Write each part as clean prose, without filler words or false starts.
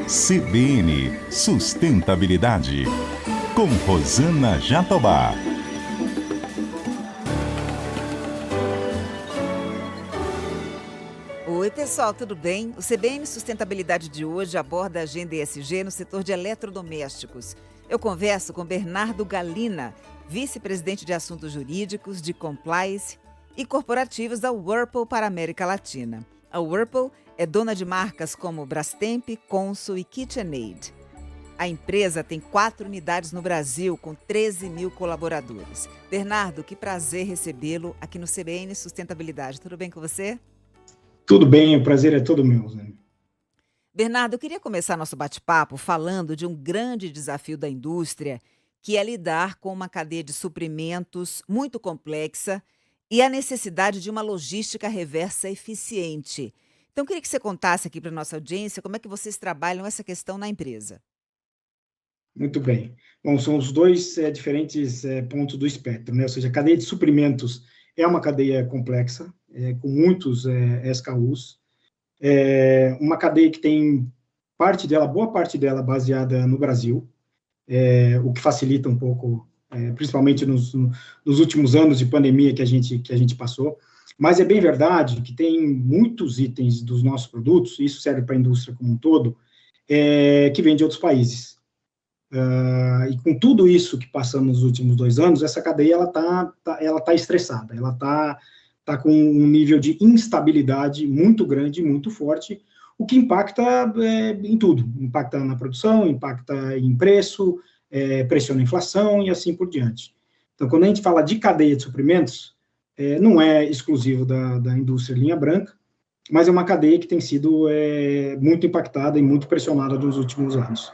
CBN Sustentabilidade, com Rosana Jatobá. Oi, pessoal, tudo bem? O CBN Sustentabilidade de hoje aborda a agenda ESG no setor de eletrodomésticos. Eu converso com Bernardo Galina, vice-presidente de Assuntos Jurídicos, de Compliance e Corporativos da Whirlpool para a América Latina. A Whirlpool é dona de marcas como Brastemp, Consul e KitchenAid. A empresa tem 4 unidades no Brasil, com 13 mil colaboradores. Bernardo, que prazer recebê-lo aqui no CBN Sustentabilidade. Tudo bem com você? Tudo bem, o prazer é todo meu, Zé. Bernardo, eu queria começar nosso bate-papo falando de um grande desafio da indústria, que é lidar com uma cadeia de suprimentos muito complexa e a necessidade de uma logística reversa eficiente. Então, eu queria que você contasse aqui para a nossa audiência como é que vocês trabalham essa questão na empresa. Muito bem. Bom, são os dois diferentes pontos do espectro, né? Ou seja, a cadeia de suprimentos é uma cadeia complexa, com muitos SKUs. Uma cadeia que tem boa parte dela baseada no Brasil, o que facilita um pouco, principalmente nos últimos anos de pandemia que a gente passou. Mas é bem verdade que tem muitos itens dos nossos produtos, isso serve para a indústria como um todo, que vem de outros países. E com tudo isso que passamos nos últimos 2 anos, essa cadeia ela tá estressada, ela tá com um nível de instabilidade muito grande, muito forte, o que impacta em tudo, impacta na produção, impacta em preço, pressiona a inflação e assim por diante. Então, quando a gente fala de cadeia de suprimentos, não é exclusivo da indústria linha branca, mas é uma cadeia que tem sido muito impactada e muito pressionada nos últimos anos.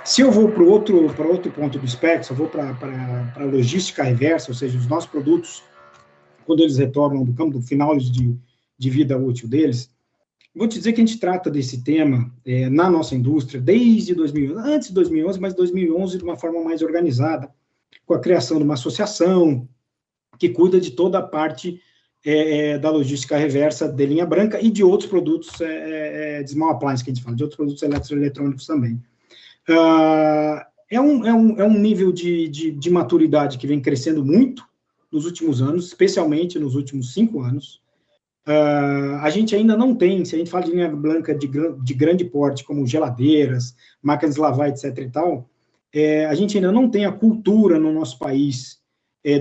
Se eu vou para outro ponto do espectro, se eu vou para a logística reversa, ou seja, os nossos produtos, quando eles retornam do campo, do final de vida útil deles, vou te dizer que a gente trata desse tema na nossa indústria desde 2011, antes de 2011, mas 2011 de uma forma mais organizada, com a criação de uma associação que cuida de toda a parte da logística reversa de linha branca e de outros produtos de small appliance, que a gente fala, de outros produtos eletroeletrônicos também. É um nível de maturidade que vem crescendo muito nos últimos anos, especialmente nos últimos 5 anos. A gente ainda não tem, se a gente fala de linha branca de grande porte, como geladeiras, máquinas de lavar, etc. e tal, a gente ainda não tem a cultura no nosso país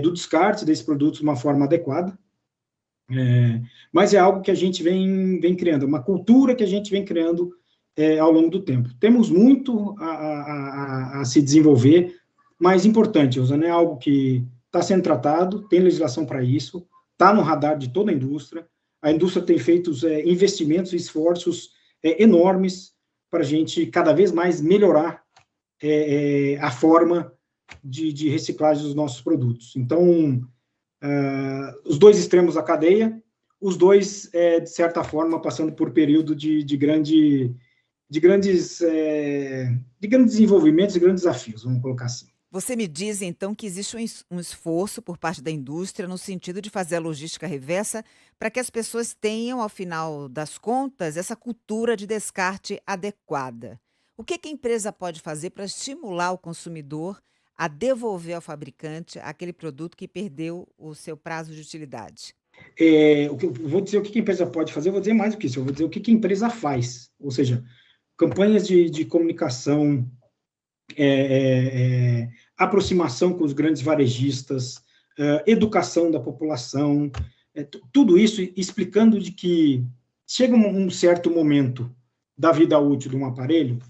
do descarte desses produtos de uma forma adequada, mas é algo que a gente vem criando, uma cultura que a gente vem criando ao longo do tempo. Temos muito a se desenvolver, mas importante, Rosana, é algo que está sendo tratado, tem legislação para isso, está no radar de toda a indústria tem feito investimentos e esforços enormes para a gente cada vez mais melhorar a forma de reciclagem dos nossos produtos. Então, os dois extremos da cadeia, os dois, de certa forma, passando por período de grandes desenvolvimentos e grandes desafios, vamos colocar assim. Você me diz, então, que existe um esforço por parte da indústria no sentido de fazer a logística reversa para que as pessoas tenham, ao final das contas, essa cultura de descarte adequada. O que a empresa pode fazer para estimular o consumidor a devolver ao fabricante aquele produto que perdeu o seu prazo de utilidade? Vou dizer o que a empresa pode fazer, eu vou dizer mais do que isso, eu vou dizer o que a empresa faz, ou seja, campanhas de comunicação, aproximação com os grandes varejistas, educação da população, tudo isso explicando de que chega um certo momento da vida útil de um aparelho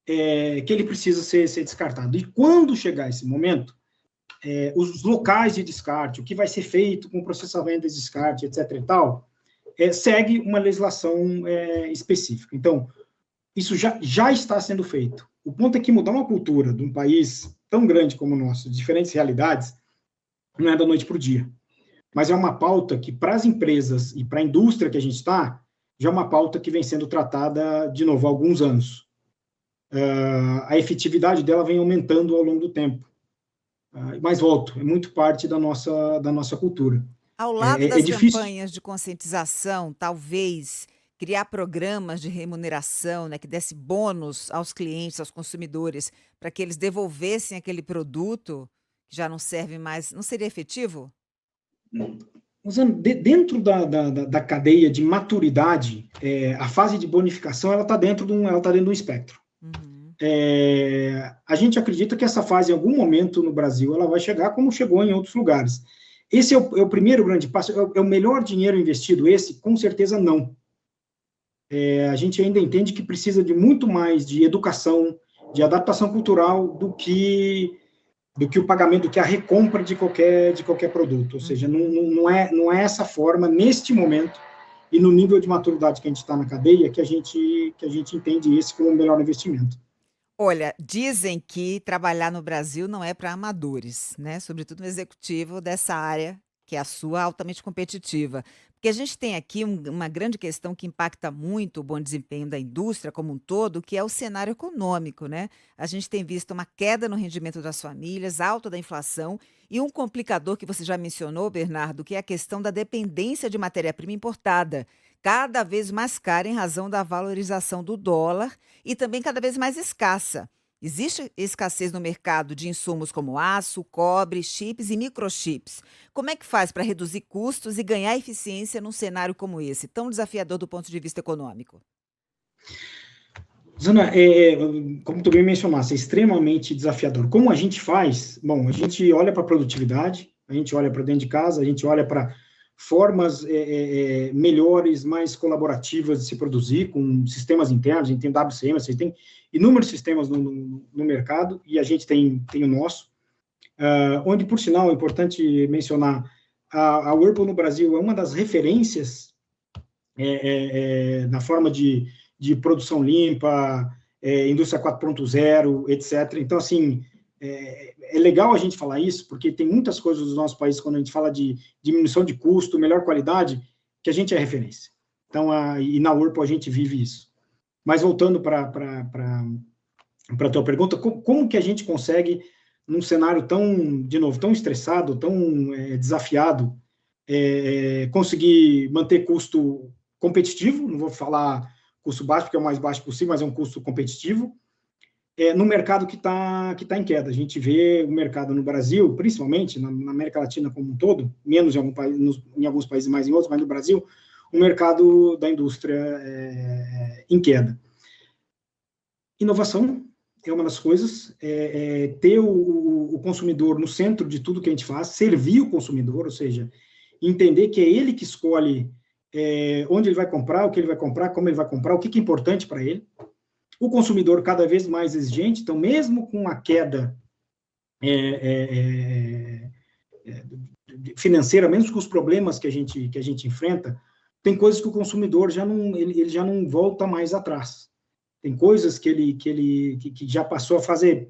que ele precisa ser descartado. E quando chegar esse momento, os locais de descarte, o que vai ser feito com o processamento de descarte, etc. e tal, segue uma legislação específica. Então, isso já está sendo feito. O ponto é que mudar uma cultura de um país tão grande como o nosso, de diferentes realidades, não é da noite para o dia. Mas é uma pauta que, para as empresas e para a indústria que a gente está, já é uma pauta que vem sendo tratada, de novo, há alguns anos. A efetividade dela vem aumentando ao longo do tempo. Mas volto, é muito parte da nossa cultura. Ao lado das difícil. campanhas de conscientização, talvez criar programas de remuneração, né, que desse bônus aos clientes, aos consumidores, para que eles devolvessem aquele produto que já não serve mais, não seria efetivo? Usando dentro da cadeia de maturidade, a fase de bonificação ela está dentro de um espectro. Uhum. A gente acredita que essa fase, em algum momento no Brasil, ela vai chegar como chegou em outros lugares. Esse é o primeiro grande passo. É o melhor dinheiro investido? Esse, com certeza, não. A gente ainda entende que precisa de muito mais de educação, de adaptação cultural do que o pagamento, do que a recompra de qualquer produto. Ou seja, não é essa forma, neste momento, e no nível de maturidade que a gente está na cadeia, que a gente entende esse como o melhor investimento. Olha, dizem que trabalhar no Brasil não é para amadores, né? Sobretudo no executivo dessa área, que é a sua, altamente competitiva. Porque a gente tem aqui uma grande questão que impacta muito o bom desempenho da indústria como um todo, que é o cenário econômico, né? A gente tem visto uma queda no rendimento das famílias, alta da inflação e um complicador que você já mencionou, Bernardo, que é a questão da dependência de matéria-prima importada, cada vez mais cara em razão da valorização do dólar e também cada vez mais escassa. Existe escassez no mercado de insumos como aço, cobre, chips e microchips. Como é que faz para reduzir custos e ganhar eficiência num cenário como esse, tão desafiador do ponto de vista econômico? Zana, como tu bem mencionaste, é extremamente desafiador. Como a gente faz? Bom, a gente olha para a produtividade, a gente olha para dentro de casa, a gente olha para formas melhores, mais colaborativas de se produzir, com sistemas internos. A gente tem o WCM, você tem inúmeros sistemas no mercado, e a gente tem o nosso, onde, por sinal, é importante mencionar, a Whirlpool no Brasil é uma das referências na forma de produção limpa, indústria 4.0, etc. Então, assim, é legal a gente falar isso, porque tem muitas coisas do nosso país, quando a gente fala de diminuição de custo, melhor qualidade, que a gente é referência. Então, e na Whirlpool a gente vive isso. Mas voltando para a tua pergunta, como que a gente consegue, num cenário tão estressado, tão desafiado, conseguir manter custo competitivo? Não vou falar custo baixo, porque é o mais baixo possível, mas é um custo competitivo, no mercado que tá em queda. A gente vê o mercado no Brasil, principalmente na América Latina como um todo, menos em alguns países, mais em outros, mas no Brasil, o mercado da indústria em queda. Inovação é uma das coisas, ter o consumidor no centro de tudo que a gente faz, servir o consumidor, ou seja, entender que é ele que escolhe onde ele vai comprar, o que ele vai comprar, como ele vai comprar, o que é importante para ele. O consumidor cada vez mais exigente, então, mesmo com a queda financeira, mesmo com os problemas que a gente enfrenta, tem coisas que o consumidor ele já não volta mais atrás. Tem coisas que já passou a fazer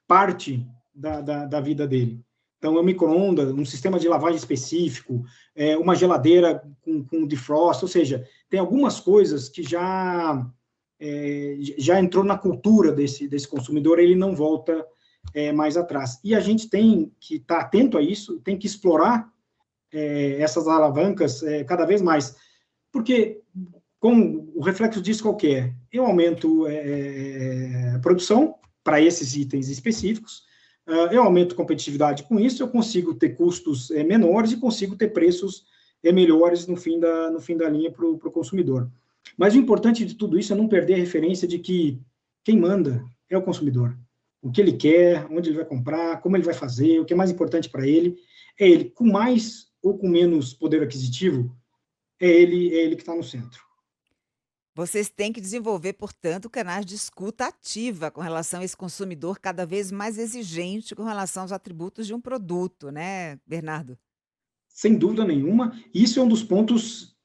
parte da vida dele. Então, é um micro-ondas, um sistema de lavagem específico, uma geladeira com defrost, ou seja, tem algumas coisas que já entrou na cultura desse consumidor, ele não volta mais atrás. E a gente tem que estar atento a isso, tem que explorar essas alavancas cada vez mais, porque, como o reflexo disso qual que é? Eu aumento a produção para esses itens específicos, eu aumento competitividade com isso, eu consigo ter custos menores e consigo ter preços melhores no fim da linha para o consumidor. Mas o importante de tudo isso é não perder a referência de que quem manda é o consumidor. O que ele quer, onde ele vai comprar, como ele vai fazer, o que é mais importante para ele, é ele, com mais ou com menos poder aquisitivo, é ele que está no centro. Vocês têm que desenvolver, portanto, canais de escuta ativa com relação a esse consumidor cada vez mais exigente com relação aos atributos de um produto, né, Bernardo? Sem dúvida nenhuma, isso é um dos pontos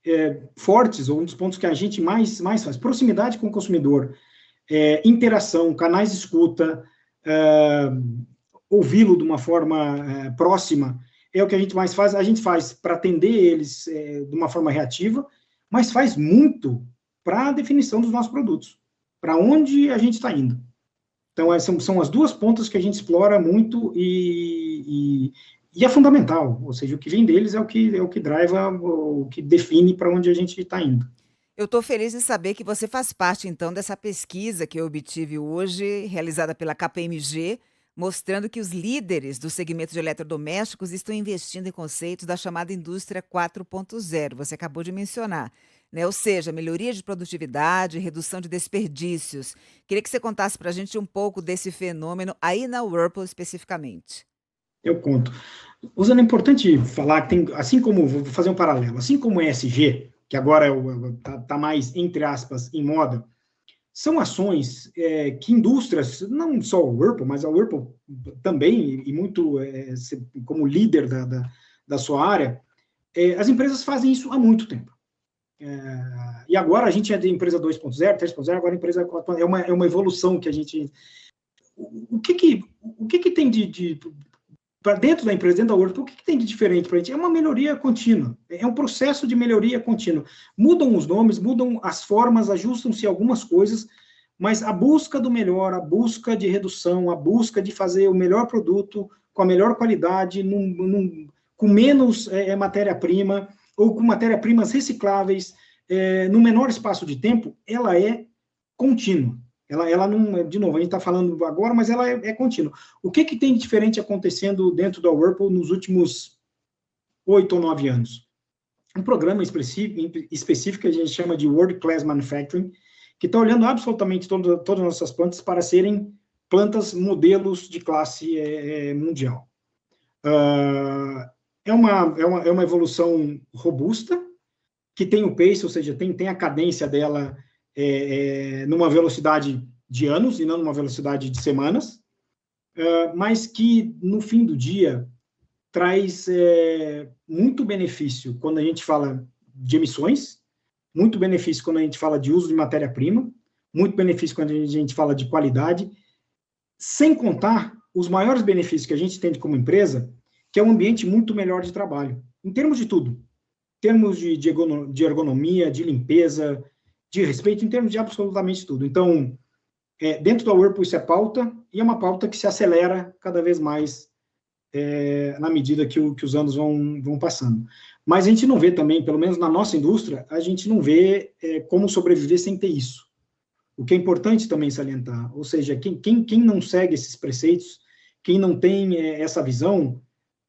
fortes, ou um dos pontos que a gente mais faz. Proximidade com o consumidor, interação, canais de escuta, ouvi-lo de uma forma próxima, é o que a gente mais faz. A gente faz para atender eles de uma forma reativa, mas faz muito para a definição dos nossos produtos, para onde a gente está indo. Então, são as duas pontas que a gente explora muito e é fundamental, ou seja, o que vem deles é o que driva, o que define para onde a gente está indo. Eu estou feliz em saber que você faz parte, então, dessa pesquisa que eu obtive hoje, realizada pela KPMG, mostrando que os líderes do segmento de eletrodomésticos estão investindo em conceitos da chamada indústria 4.0. Você acabou de mencionar, né? Ou seja, melhoria de produtividade, redução de desperdícios. Queria que você contasse para a gente um pouco desse fenômeno aí na Whirlpool especificamente. Eu conto. Usando, é importante falar que tem, assim como, vou fazer um paralelo, assim como o ESG, que agora tá mais, entre aspas, em moda, são ações que indústrias, não só o Whirlpool, mas a Whirlpool também, e muito como líder da sua área, as empresas fazem isso há muito tempo. E agora a gente é de empresa 2.0, 3.0, agora a empresa 4.0, é uma evolução que a gente... O que tem para dentro da empresa, dentro da Whirlpool, o que tem de diferente para a gente? É uma melhoria contínua, é um processo de melhoria contínua. Mudam os nomes, mudam as formas, ajustam-se algumas coisas, mas a busca do melhor, a busca de redução, a busca de fazer o melhor produto com a melhor qualidade, com menos matéria-prima, ou com matéria-primas recicláveis, no menor espaço de tempo, ela é contínua. Ela não, de novo, a gente está falando agora, mas ela é contínua. O que tem de diferente acontecendo dentro da Whirlpool nos últimos 8 ou 9 anos? Um programa específico que a gente chama de World Class Manufacturing, que está olhando absolutamente todas as nossas plantas para serem plantas modelos de classe mundial. É uma evolução robusta, que tem o pace, ou seja, tem a cadência dela numa velocidade de anos e não numa velocidade de semanas, mas que, no fim do dia, traz muito benefício quando a gente fala de emissões, muito benefício quando a gente fala de uso de matéria-prima, muito benefício quando a gente fala de qualidade, sem contar os maiores benefícios que a gente tem como empresa, que é um ambiente muito melhor de trabalho, em termos de tudo, em termos de ergonomia, de limpeza, de respeito, em termos de absolutamente tudo. Então, dentro da Whirlpool isso é pauta, e é uma pauta que se acelera cada vez mais na medida que os anos vão passando. Mas a gente não vê também, pelo menos na nossa indústria, a gente não vê como sobreviver sem ter isso. O que é importante também salientar, ou seja, quem não segue esses preceitos, quem não tem essa visão,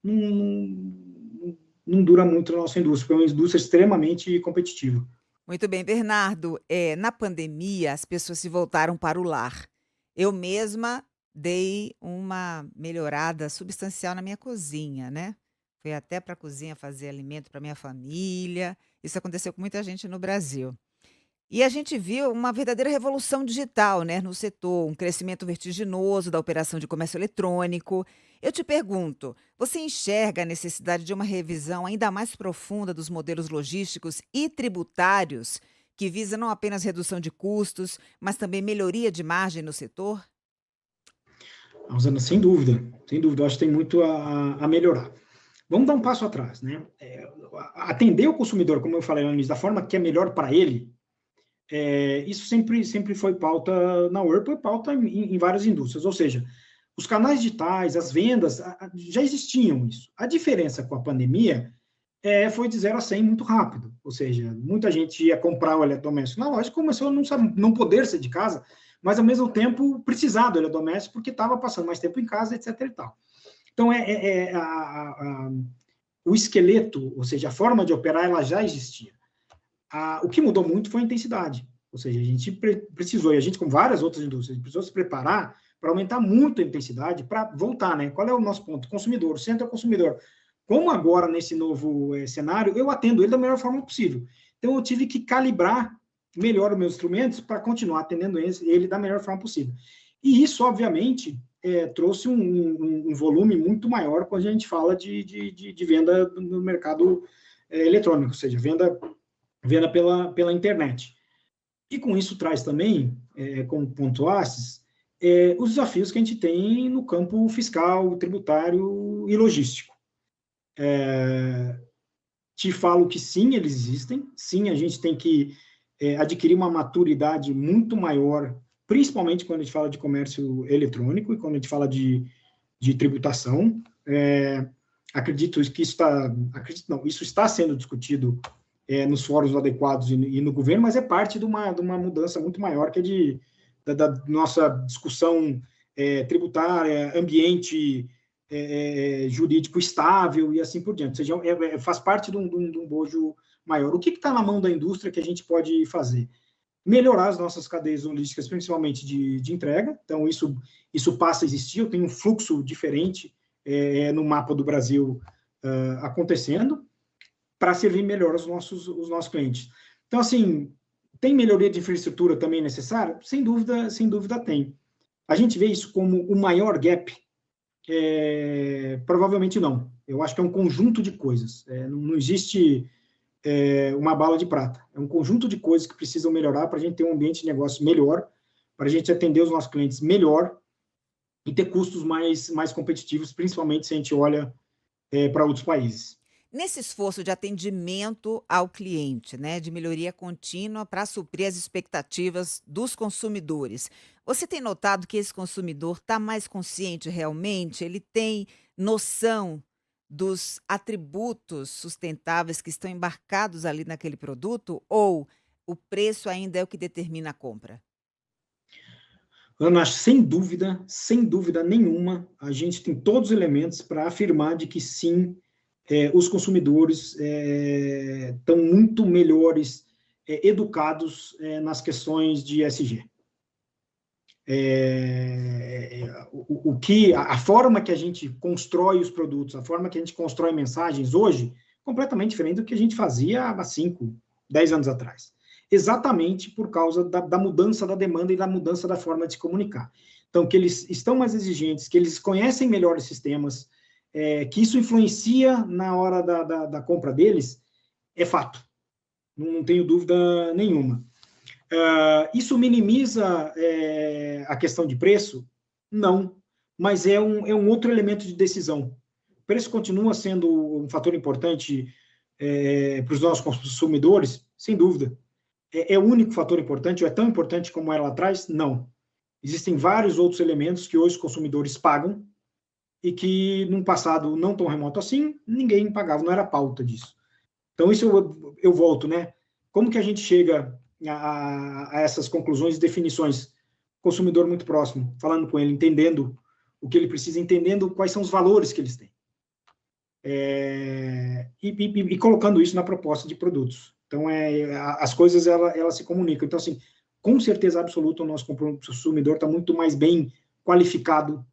não dura muito na nossa indústria, porque é uma indústria extremamente competitiva. Muito bem, Bernardo. Na pandemia, as pessoas se voltaram para o lar. Eu mesma dei uma melhorada substancial na minha cozinha, né? Fui até para a cozinha fazer alimento para minha família. Isso aconteceu com muita gente no Brasil. E a gente viu uma verdadeira revolução digital, né, no setor, um crescimento vertiginoso da operação de comércio eletrônico. Eu te pergunto, você enxerga a necessidade de uma revisão ainda mais profunda dos modelos logísticos e tributários que visa não apenas redução de custos, mas também melhoria de margem no setor? Rosana, sem dúvida, eu acho que tem muito a melhorar. Vamos dar um passo atrás, né? Atender o consumidor, como eu falei no início, da forma que é melhor para ele, isso sempre foi pauta na Whirlpool, pauta em várias indústrias, ou seja, os canais digitais, as vendas, já existiam isso. A diferença com a pandemia foi de 0 a 100 muito rápido, ou seja, muita gente ia comprar o eletrodoméstico na loja e começou a não poder sair de casa, mas ao mesmo tempo precisar do eletrodoméstico porque estava passando mais tempo em casa, etc. e tal. Então, o esqueleto, ou seja, a forma de operar, ela já existia. O que mudou muito foi a intensidade. Ou seja, a gente precisou, e a gente, com várias outras indústrias, precisou se preparar para aumentar muito a intensidade, para voltar, né? Qual é o nosso ponto? Consumidor, o centro é o consumidor. Como agora, nesse novo cenário, eu atendo ele da melhor forma possível. Então, eu tive que calibrar melhor os meus instrumentos para continuar atendendo ele da melhor forma possível. E isso, obviamente, trouxe um volume muito maior quando a gente fala de venda no mercado eletrônico, ou seja, venda pela internet. E com isso traz também, como pontuastes, os desafios que a gente tem no campo fiscal, tributário e logístico. Te falo que sim, eles existem, sim, a gente tem que adquirir uma maturidade muito maior, principalmente quando a gente fala de comércio eletrônico e quando a gente fala de tributação. Acredito que isso está sendo discutido nos fóruns adequados e no governo, mas é parte de uma mudança muito maior, que é da nossa discussão tributária, ambiente jurídico estável e assim por diante. Ou seja, faz parte de um bojo maior. O que está na mão da indústria que a gente pode fazer? Melhorar as nossas cadeias logísticas, principalmente de entrega. Então, isso passa a existir. Eu tenho um fluxo diferente no mapa do Brasil acontecendo, para servir melhor os nossos clientes. Então, assim, tem melhoria de infraestrutura também necessária? Sem dúvida tem. A gente vê isso como o maior gap? Provavelmente não. Eu acho que é um conjunto de coisas. Não existe uma bala de prata. É um conjunto de coisas que precisam melhorar para a gente ter um ambiente de negócio melhor, para a gente atender os nossos clientes melhor e ter custos mais competitivos, principalmente se a gente olha para outros países. Nesse esforço de atendimento ao cliente, né, de melhoria contínua para suprir as expectativas dos consumidores, você tem notado que esse consumidor está mais consciente realmente? Ele tem noção dos atributos sustentáveis que estão embarcados ali naquele produto? Ou o preço ainda é o que determina a compra? Ana, sem dúvida nenhuma, a gente tem todos os elementos para afirmar de que sim, os consumidores estão muito melhores educados nas questões de ESG. A forma que a gente constrói os produtos, a forma que a gente constrói mensagens hoje, completamente diferente do que a gente fazia há 5, 10 anos atrás. Exatamente por causa da mudança da demanda e da mudança da forma de se comunicar. Então, que eles estão mais exigentes, que eles conhecem melhor os sistemas, que isso influencia na hora da compra deles, é fato. Não tenho dúvida nenhuma. Isso minimiza a questão de preço? Não, mas é um outro elemento de decisão. O preço continua sendo um fator importante para os nossos consumidores? Sem dúvida. É o único fator importante, ou é tão importante como era lá atrás? Não. Existem vários outros elementos que hoje os consumidores pagam e que, num passado não tão remoto assim, ninguém pagava, não era pauta disso. Então, isso eu volto, né? Como que a gente chega a essas conclusões e definições? Consumidor muito próximo, falando com ele, entendendo o que ele precisa, entendendo quais são os valores que eles têm. E colocando isso na proposta de produtos. Então, as coisas, elas se comunicam. Então, assim, com certeza absoluta, o nosso consumidor está muito mais bem qualificado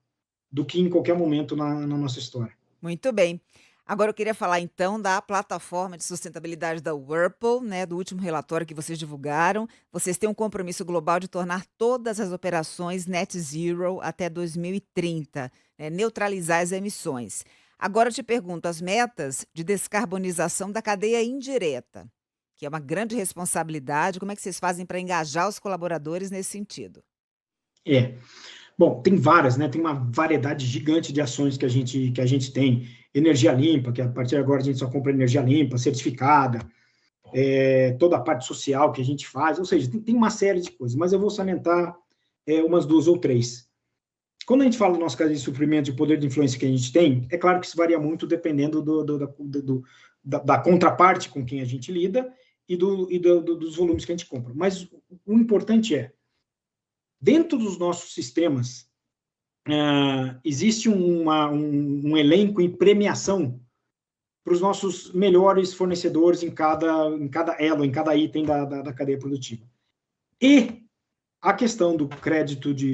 do que em qualquer momento na nossa história. Muito bem. Agora eu queria falar então da plataforma de sustentabilidade da Whirlpool, né, do último relatório que vocês divulgaram. Vocês têm um compromisso global de tornar todas as operações net zero até 2030, né, neutralizar as emissões. Agora eu te pergunto, as metas de descarbonização da cadeia indireta, que é uma grande responsabilidade, como é que vocês fazem para engajar os colaboradores nesse sentido? Bom, tem várias, né? Tem uma variedade gigante de ações que a gente tem. Energia limpa, que a partir de agora a gente só compra energia limpa, certificada, toda a parte social que a gente faz, ou seja, tem uma série de coisas, mas eu vou salientar umas 2 ou 3. Quando a gente fala do nosso caso de suprimento e poder de influência que a gente tem, é claro que isso varia muito dependendo da contraparte com quem a gente lida e dos volumes que a gente compra. Mas o importante dentro dos nossos sistemas, existe um elenco em premiação para os nossos melhores fornecedores em cada elo, em cada item da cadeia produtiva. E a questão do crédito do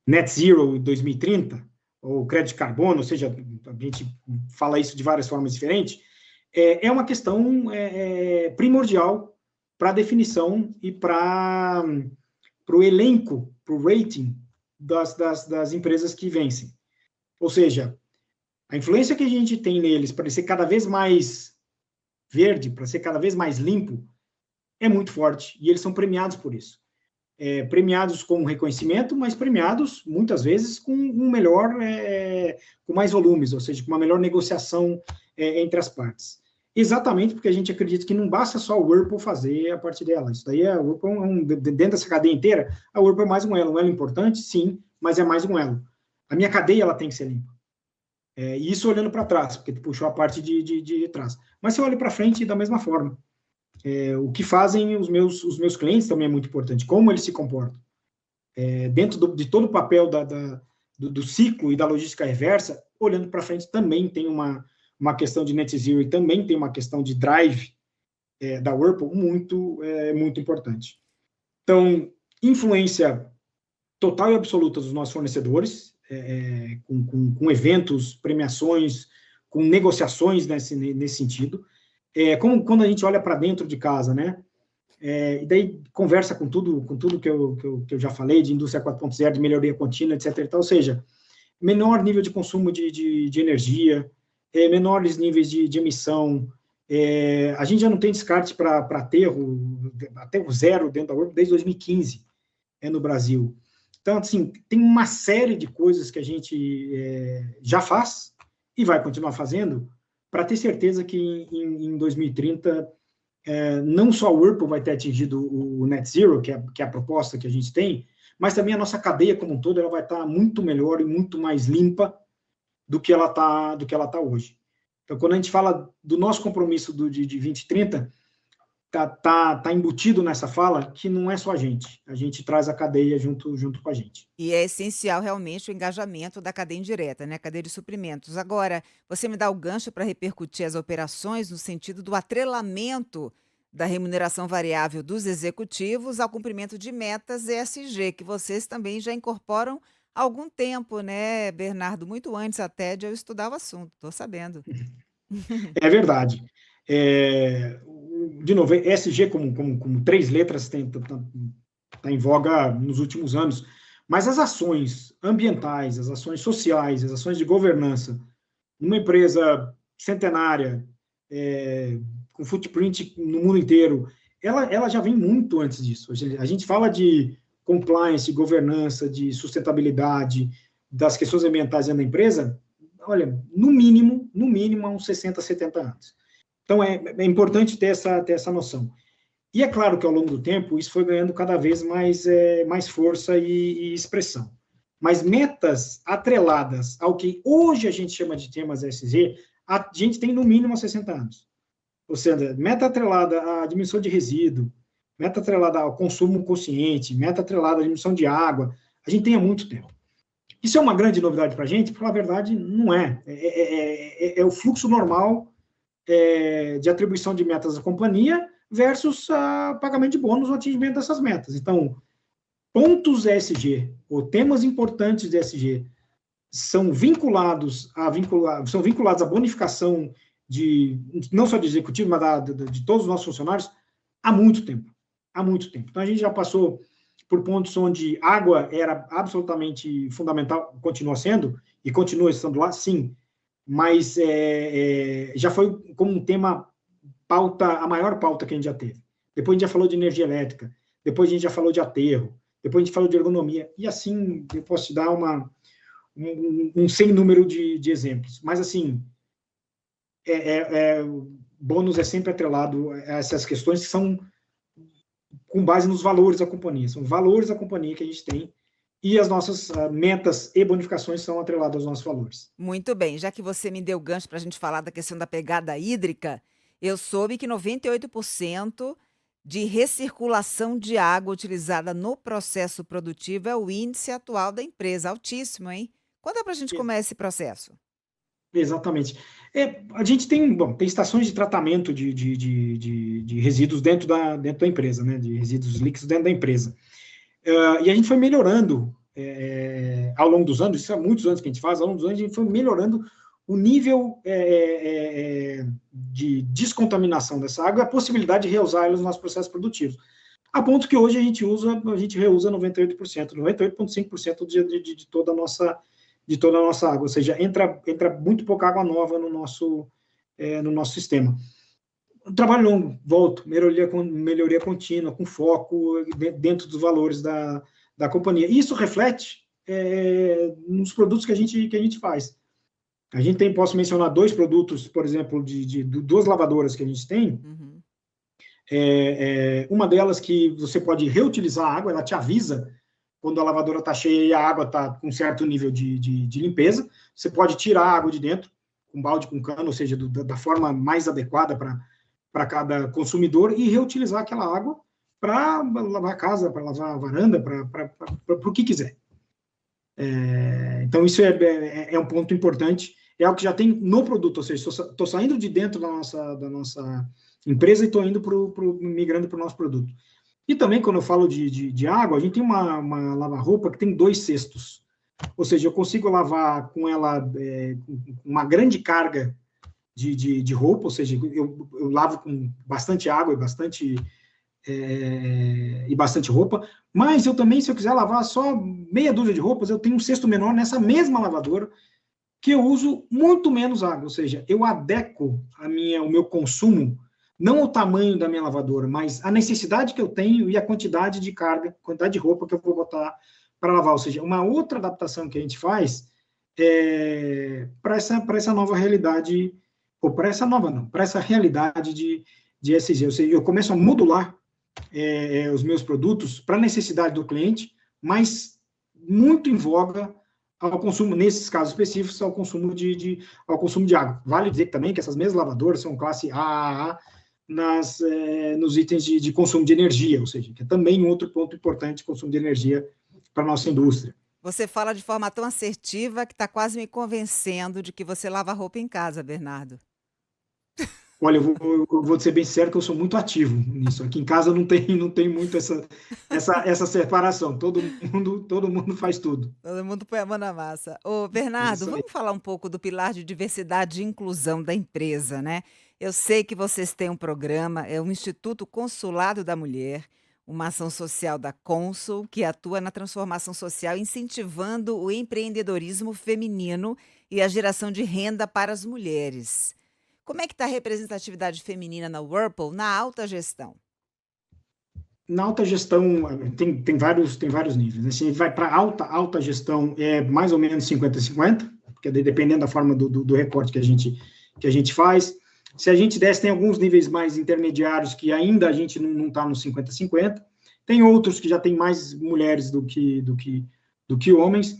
net zero em 2030, ou crédito de carbono, ou seja, a gente fala isso de várias formas diferentes, é uma questão primordial para a definição e para o elenco, para o rating das empresas que vencem. Ou seja, a influência que a gente tem neles para ser cada vez mais verde, para ser cada vez mais limpo, é muito forte, e eles são premiados por isso. Premiados com reconhecimento, mas premiados, muitas vezes, com com mais volumes, ou seja, com uma melhor negociação entre as partes. Exatamente porque a gente acredita que não basta só o Whirlpool fazer a parte dela. Isso daí, a Whirlpool, dentro dessa cadeia inteira, a Whirlpool é mais um elo. Um elo importante, sim, mas é mais um elo. A minha cadeia, ela tem que ser limpa. E isso olhando para trás, porque tu puxou a parte de trás. Mas se eu olho para frente, da mesma forma. O que fazem os meus clientes também é muito importante, como eles se comportam. Dentro de todo o papel do ciclo e da logística reversa, olhando para frente também tem uma questão de net zero e também tem uma questão de drive da Whirlpool muito importante. Então, influência total e absoluta dos nossos fornecedores, com eventos, premiações, com negociações nesse sentido. Como quando a gente olha para dentro de casa, né? E daí conversa com tudo que eu já falei, de indústria 4.0, de melhoria contínua, etc. E tal, ou seja, menor nível de consumo de energia, menores níveis de emissão. A gente já não tem descarte para aterro zero dentro da Whirlpool desde 2015 no Brasil. Então, assim, tem uma série de coisas que a gente já faz e vai continuar fazendo para ter certeza que em 2030 não só a Whirlpool vai ter atingido o net zero, que é a proposta que a gente tem, mas também a nossa cadeia como um todo ela vai estar muito melhor e muito mais limpa do que ela tá hoje. Então, quando a gente fala do nosso compromisso de 2030, tá embutido nessa fala que não é só a gente traz a cadeia junto com a gente. E é essencial realmente o engajamento da cadeia indireta, né, a cadeia de suprimentos. Agora, você me dá o gancho para repercutir as operações no sentido do atrelamento da remuneração variável dos executivos ao cumprimento de metas ESG, que vocês também já incorporam há algum tempo, né, Bernardo? Muito antes até de eu estudar o assunto, estou sabendo. É verdade. De novo, ESG como 3 letras está em voga nos últimos anos, mas as ações ambientais, as ações sociais, as ações de governança, numa empresa centenária, com footprint no mundo inteiro, ela já vem muito antes disso. A gente fala de compliance, de governança, de sustentabilidade, das questões ambientais dentro da empresa, olha, no mínimo, há uns 60, 70 anos. Então, é importante ter essa noção. E é claro que, ao longo do tempo, isso foi ganhando cada vez mais força e expressão. Mas metas atreladas ao que hoje a gente chama de temas ESG, a gente tem, no mínimo, há 60 anos. Ou seja, meta atrelada à diminuição de resíduo, meta atrelada ao consumo consciente, meta atrelada à diminuição de água, a gente tem há muito tempo. Isso é uma grande novidade para a gente? Para falar a verdade, não é. É o fluxo normal de atribuição de metas da companhia versus pagamento de bônus no atingimento dessas metas. Então, pontos ESG, ou temas importantes de ESG, são vinculados à bonificação não só de executivo, mas de todos os nossos funcionários há muito tempo. Então, a gente já passou por pontos onde água era absolutamente fundamental, continua sendo, e continua estando lá, sim, mas já foi como um tema a maior pauta que a gente já teve. Depois a gente já falou de energia elétrica, depois a gente já falou de aterro, depois a gente falou de ergonomia, e assim eu posso te dar um sem número de exemplos. Mas assim, bônus é sempre atrelado a essas questões que são com base nos valores da companhia. São valores da companhia que a gente tem e as nossas metas e bonificações são atreladas aos nossos valores. Muito bem, já que você me deu gancho para a gente falar da questão da pegada hídrica, eu soube que 98% de recirculação de água utilizada no processo produtivo é o índice atual da empresa. Altíssimo, hein? Conta para a gente como é esse processo. Exatamente. A gente tem estações de tratamento de resíduos dentro da empresa, né? De resíduos líquidos dentro da empresa. E a gente foi melhorando ao longo dos anos, isso há muitos anos que a gente faz, ao longo dos anos a gente foi melhorando o nível de descontaminação dessa água e a possibilidade de reusar ela nos nossos processos produtivos. A ponto que hoje a gente reusa 98%, 98,5% de toda a nossa água, ou seja, entra muito pouca água nova no nosso sistema. Trabalho longo, melhoria contínua, com foco dentro dos valores da companhia. E isso reflete nos produtos que a gente faz. A gente tem, posso mencionar 2 produtos, por exemplo, de 2 lavadoras que a gente tem. Uhum. Uma delas que você pode reutilizar a água, ela te avisa quando a lavadora está cheia e a água está com um certo nível de limpeza, você pode tirar a água de dentro, com balde, com cano, ou seja, da forma mais adequada para cada consumidor, e reutilizar aquela água para lavar a casa, para lavar a varanda, para o que quiser. Então, isso é um ponto importante, é algo que já tem no produto, ou seja, estou saindo de dentro da nossa empresa e estou indo migrando para o nosso produto. E também, quando eu falo de água, a gente tem uma lava-roupa que tem 2 cestos, ou seja, eu consigo lavar com ela uma grande carga de roupa, ou seja, eu lavo com bastante água e bastante roupa, mas eu também, se eu quiser lavar só meia dúzia de roupas, eu tenho um cesto menor nessa mesma lavadora, que eu uso muito menos água, ou seja, eu adequo o meu consumo, não o tamanho da minha lavadora, mas a necessidade que eu tenho e a quantidade de carga, quantidade de roupa que eu vou botar para lavar, ou seja, uma outra adaptação que a gente faz para essa nova realidade, ou para essa realidade de ESG, ou seja, eu começo a modular os meus produtos para a necessidade do cliente, mas muito em voga ao consumo, nesses casos específicos, ao consumo de água. Vale dizer também que essas mesmas lavadoras são classe AAA nos itens de consumo de energia, ou seja, que é também um outro ponto importante, consumo de energia para a nossa indústria. Você fala de forma tão assertiva que está quase me convencendo de que você lava roupa em casa, Bernardo. Olha, eu vou ser bem sincero que eu sou muito ativo nisso. Aqui em casa não tem muito essa separação. Todo mundo faz tudo. Todo mundo põe a mão na massa. Ô, Bernardo, vamos falar um pouco do pilar de diversidade e inclusão da empresa, né? Eu sei que vocês têm um programa, é o Instituto Consulado da Mulher, uma ação social da Consul, que atua na transformação social, incentivando o empreendedorismo feminino e a geração de renda para as mulheres. Como é que está a representatividade feminina na Whirlpool na alta gestão? Na alta gestão, tem vários níveis. Assim, vai para alta gestão, é mais ou menos 50-50, porque dependendo da forma do recorte que a gente faz. Se a gente desce, tem alguns níveis mais intermediários que ainda a gente não está no 50-50. Tem outros que já tem mais mulheres do que homens.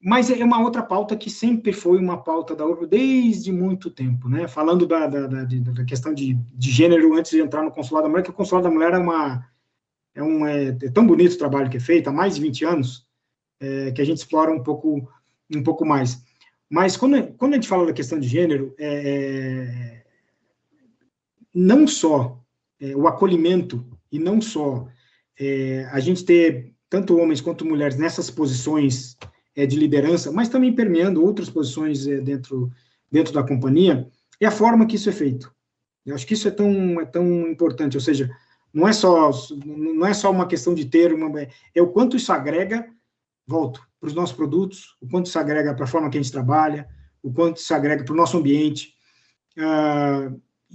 Mas é uma outra pauta que sempre foi uma pauta da Whirlpool desde muito tempo, né? Falando da questão de gênero antes de entrar no Consulado da Mulher, que o Consulado da Mulher é tão bonito o trabalho que é feito, há mais de 20 anos, que a gente explora um pouco mais. Mas quando a gente fala da questão de gênero, não só o acolhimento e não só a gente ter tanto homens quanto mulheres nessas posições de liderança, mas também permeando outras posições dentro da companhia, é a forma que isso é feito. Eu acho que isso é tão importante, ou seja, não é só uma questão de ter é o quanto isso agrega, volto, para os nossos produtos, o quanto isso agrega para a forma que a gente trabalha, o quanto isso agrega para o nosso ambiente,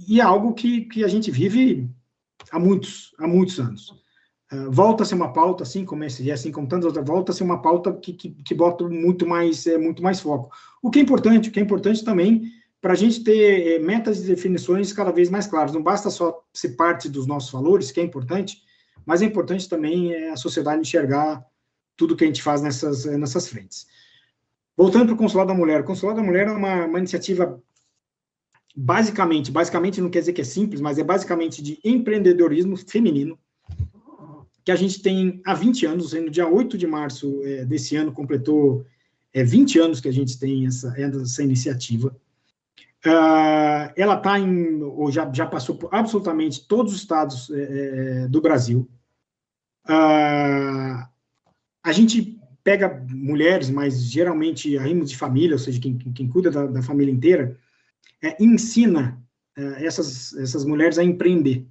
e é algo que a gente vive há muitos anos. Volta a ser uma pauta, assim como esse, assim como tantas outras, volta a ser uma pauta que bota muito mais foco. O que é importante também para a gente ter metas e definições cada vez mais claras. Não basta só ser parte dos nossos valores, que é importante, mas é importante também a sociedade enxergar tudo que a gente faz nessas frentes. Voltando para o Consulado da Mulher. O Consulado da Mulher é uma iniciativa basicamente não quer dizer que é simples, mas é basicamente de empreendedorismo feminino, que a gente tem há 20 anos, no dia 8 de março desse ano, completou 20 anos que a gente tem essa iniciativa. Ela está ou já passou por absolutamente todos os estados do Brasil. A gente pega mulheres, mas geralmente arrimos de família, ou seja, quem cuida da família inteira, ensina essas mulheres a empreender.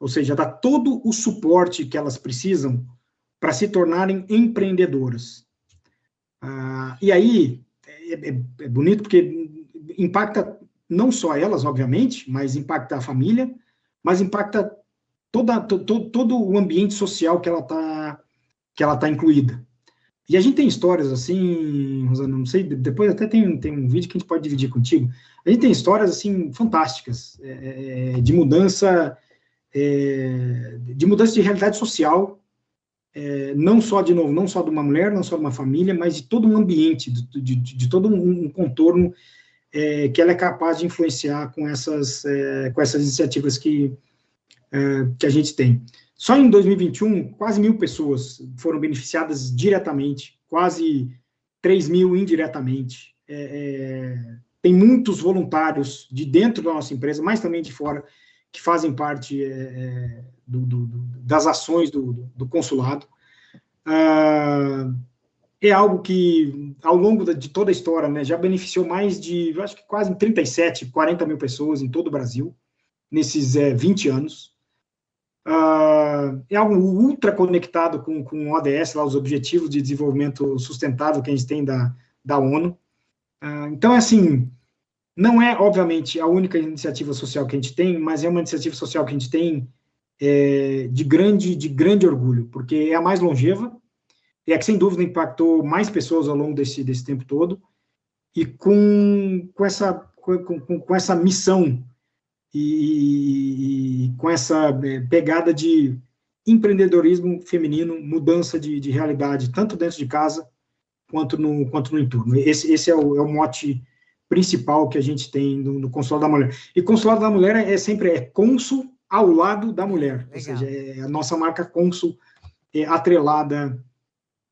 Ou seja, dá todo o suporte que elas precisam para se tornarem empreendedoras. E aí, é bonito porque impacta não só elas, obviamente, mas impacta a família, mas impacta todo o ambiente social que ela tá incluída. E a gente tem histórias assim, Rosana, não sei, depois até tem um vídeo que a gente pode dividir contigo. A gente tem histórias assim fantásticas de mudança de realidade social não só, de novo, não só de uma mulher, não só de uma família, mas de todo um ambiente, de todo um contorno que ela é capaz de influenciar com essas iniciativas que a gente tem. Só em 2021, quase 1.000 pessoas foram beneficiadas diretamente, quase 3.000 indiretamente. Tem muitos voluntários de dentro da nossa empresa, mas também de fora, que fazem parte das ações do consulado. É algo que, ao longo de toda a história, né, já beneficiou mais de, acho que quase 37, 40 mil pessoas em todo o Brasil, nesses 20 anos. É algo ultra conectado com o ODS, lá, os Objetivos de Desenvolvimento Sustentável que a gente tem da ONU. Então, assim, não é, obviamente, a única iniciativa social que a gente tem, mas é uma iniciativa social que a gente tem de grande orgulho, porque é a mais longeva, é a que, sem dúvida, impactou mais pessoas ao longo desse tempo todo, e com essa missão e com essa pegada de empreendedorismo feminino, mudança de realidade, tanto dentro de casa quanto no entorno. Esse é o mote principal que a gente tem no Consulado da Mulher. E Consulado da Mulher sempre é cônsul ao lado da mulher. Legal. Ou seja, a nossa marca cônsul atrelada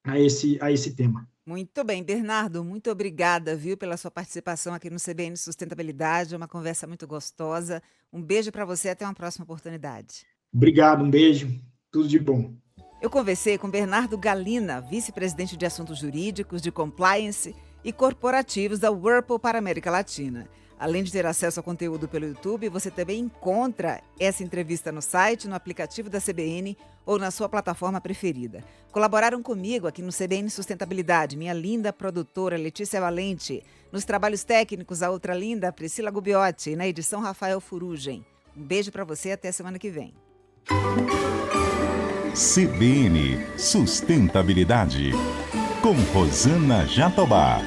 a esse tema. Muito bem, Bernardo, muito obrigada, viu, pela sua participação aqui no CBN Sustentabilidade, uma conversa muito gostosa. Um beijo para você, até uma próxima oportunidade. Obrigado, um beijo, tudo de bom. Eu conversei com Bernardo Galina, vice-presidente de Assuntos Jurídicos, de Compliance e Corporativos da Whirlpool para a América Latina. Além de ter acesso ao conteúdo pelo YouTube, você também encontra essa entrevista no site, no aplicativo da CBN ou na sua plataforma preferida. Colaboraram comigo aqui no CBN Sustentabilidade, minha linda produtora Letícia Valente, nos trabalhos técnicos a outra linda Priscila Gubiotti e na edição Rafael Furugem. Um beijo para você e até semana que vem. CBN Sustentabilidade, com Rosana Jatobá.